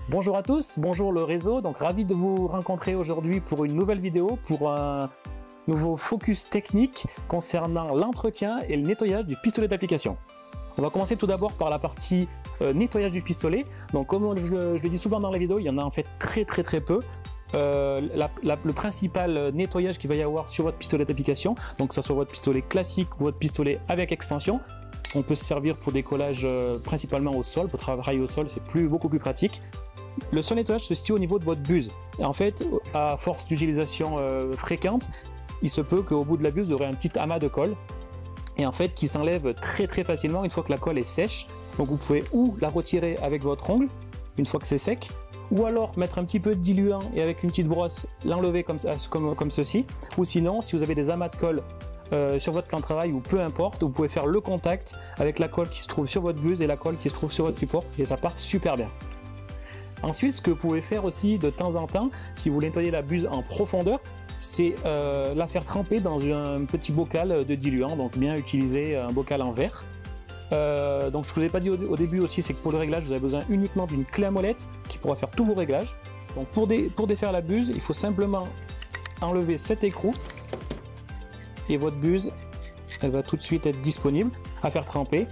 Bonjour à tous, bonjour le réseau, donc ravi de vous rencontrer aujourd'hui pour une nouvelle vidéo, pour un nouveau focus technique concernant l'entretien et le nettoyage du pistolet d'application. On va commencer tout d'abord par la partie nettoyage du pistolet. Donc comme je le dis souvent dans les vidéos, il y en a en fait très peu. Le principal nettoyage qu'il va y avoir sur votre pistolet d'application, donc que ce soit votre pistolet classique ou votre pistolet avec extension, on peut se servir pour des collages principalement au sol, pour travailler au sol, c'est beaucoup plus pratique. Le seul nettoyage se situe au niveau de votre buse. En fait, à force d'utilisation fréquente, il se peut qu'au bout de la buse, vous aurez un petit amas de colle et en fait qui s'enlève très facilement une fois que la colle est sèche. Donc vous pouvez ou la retirer avec votre ongle une fois que c'est sec, ou alors mettre un petit peu de diluant et avec une petite brosse l'enlever comme ceci, ou sinon si vous avez des amas de colle sur votre plan de travail ou peu importe, vous pouvez faire le contact avec la colle qui se trouve sur votre buse et la colle qui se trouve sur votre support et ça part super bien. Ensuite, ce que vous pouvez faire aussi de temps en temps, si vous voulez nettoyer la buse en profondeur, c'est la faire tremper dans un petit bocal de diluant, donc bien utiliser un bocal en verre. Donc ce que je ne vous ai pas dit au début aussi, c'est que pour le réglage, vous avez besoin uniquement d'une clé à molette qui pourra faire tous vos réglages. Donc pour défaire la buse, il faut simplement enlever cet écrou et votre buse, elle va tout de suite être disponible à faire tremper.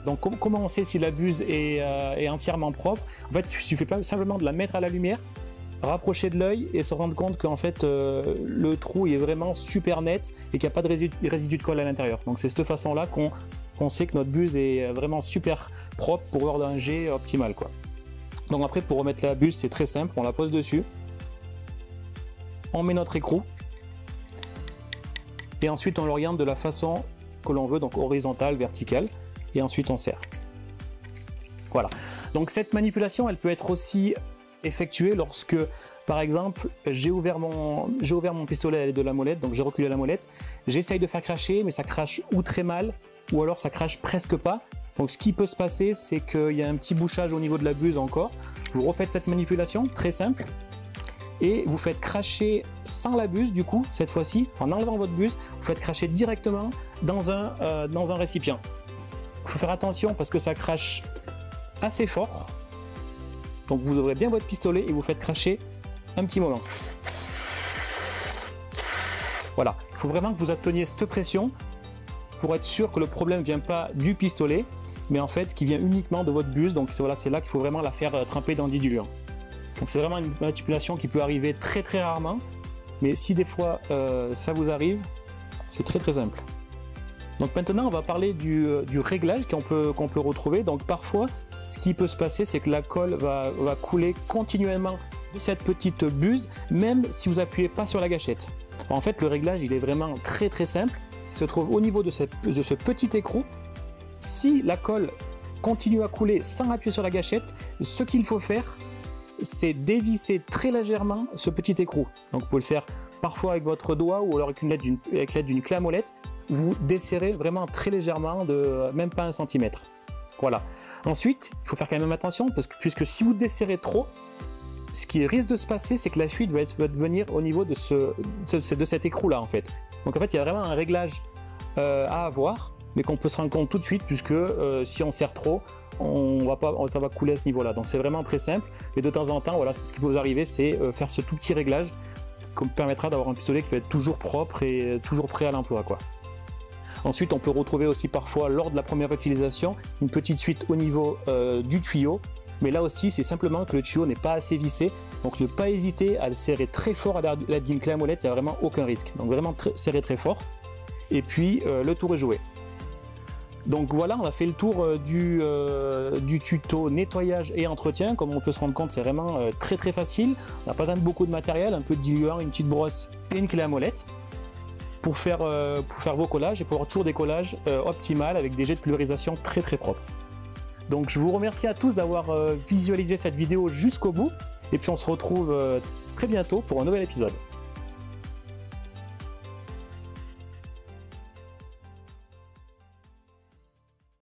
Donc comment on sait si la buse est entièrement propre? En fait, il suffit pas simplement de la mettre à la lumière, rapprocher de l'œil et se rendre compte qu'en fait le trou est vraiment super net et qu'il n'y a pas de résidu de colle à l'intérieur. Donc c'est de cette façon-là qu'on sait que notre buse est vraiment super propre pour avoir un jet optimal, quoi. Donc après, pour remettre la buse, c'est très simple, on la pose dessus, on met notre écrou et ensuite on l'oriente de la façon que l'on veut, donc horizontale, verticale. Et ensuite on serre. Voilà. Donc cette manipulation, elle peut être aussi effectuée lorsque, par exemple, j'ai ouvert mon pistolet de la molette, donc j'ai reculé la molette, j'essaye de faire cracher, mais ça crache ou très mal, ou alors ça crache presque pas. Donc ce qui peut se passer, c'est qu'il y a un petit bouchage au niveau de la buse encore. Vous refaites cette manipulation, très simple, et vous faites cracher sans la buse, du coup, cette fois-ci, en enlevant votre buse, vous faites cracher directement dans un récipient. Il faut faire attention parce que ça crache assez fort. Donc vous ouvrez bien votre pistolet et vous faites cracher un petit moment. Voilà, il faut vraiment que vous obteniez cette pression pour être sûr que le problème ne vient pas du pistolet, mais en fait qui vient uniquement de votre buse. Donc voilà, c'est là qu'il faut vraiment la faire tremper dans du diluant. Donc c'est vraiment une manipulation qui peut arriver très rarement, mais si des fois ça vous arrive, c'est très simple. Donc maintenant on va parler du réglage qu'on peut retrouver. Donc parfois ce qui peut se passer, c'est que la colle va couler continuellement de cette petite buse, même si vous appuyez pas sur la gâchette. En fait le réglage il est vraiment très simple, il se trouve au niveau de ce petit écrou. Si la colle continue à couler sans appuyer sur la gâchette, ce qu'il faut faire, c'est dévisser très légèrement ce petit écrou. Donc vous pouvez le faire parfois avec votre doigt ou alors avec l'aide d'une clé à molette. Vous desserrez vraiment très légèrement, de même pas 1 cm. Voilà. Ensuite, il faut faire quand même attention puisque si vous desserrez trop, ce qui risque de se passer, c'est que la fuite va venir au niveau de cet écrou-là en fait. Donc en fait, il y a vraiment un réglage à avoir, mais qu'on peut se rendre compte tout de suite puisque si on serre trop, ça va couler à ce niveau-là. Donc c'est vraiment très simple, mais de temps en temps, voilà, c'est ce qui peut vous arriver, c'est faire ce tout petit réglage qui vous permettra d'avoir un pistolet qui va être toujours propre et toujours prêt à l'emploi, quoi. Ensuite, on peut retrouver aussi parfois, lors de la première utilisation, une petite fuite au niveau du tuyau. Mais là aussi, c'est simplement que le tuyau n'est pas assez vissé. Donc ne pas hésiter à le serrer très fort à l'aide d'une clé à molette, il n'y a vraiment aucun risque. Donc vraiment serrer très fort. Et puis, le tour est joué. Donc voilà, on a fait le tour du tuto nettoyage et entretien. Comme on peut se rendre compte, c'est vraiment très facile. On n'a pas besoin de beaucoup de matériel, un peu de diluant, une petite brosse et une clé à molette. Pour faire vos collages et pour avoir toujours des collages optimales avec des jets de pulvérisation très propres. Donc je vous remercie à tous d'avoir visualisé cette vidéo jusqu'au bout et puis on se retrouve très bientôt pour un nouvel épisode.